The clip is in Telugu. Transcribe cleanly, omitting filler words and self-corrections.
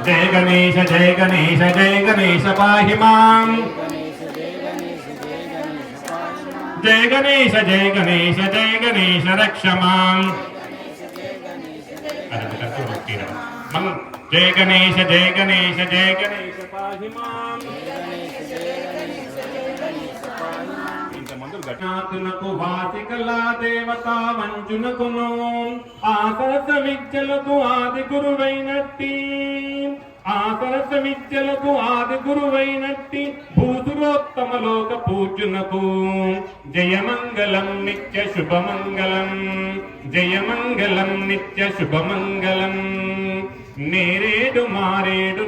जय गणेश जय गणेश जय गणेश पाहि मां जय गणेश जय गणेश जय गणेश रक्ष मां जय गणेश जय गणेश जय गणेश पाहि मां ఘటనాతునకు వాసికలా దేవతా మంజునకును ఆసరస విద్యలకు ఆది గురువైనట్టి భూసురోత్తమ లోక పూజ్యునకు జయమంగళం నిత్య శుభమంగళం జయమంగళం నిత్య శుభమంగళం నేరేడు మారేడు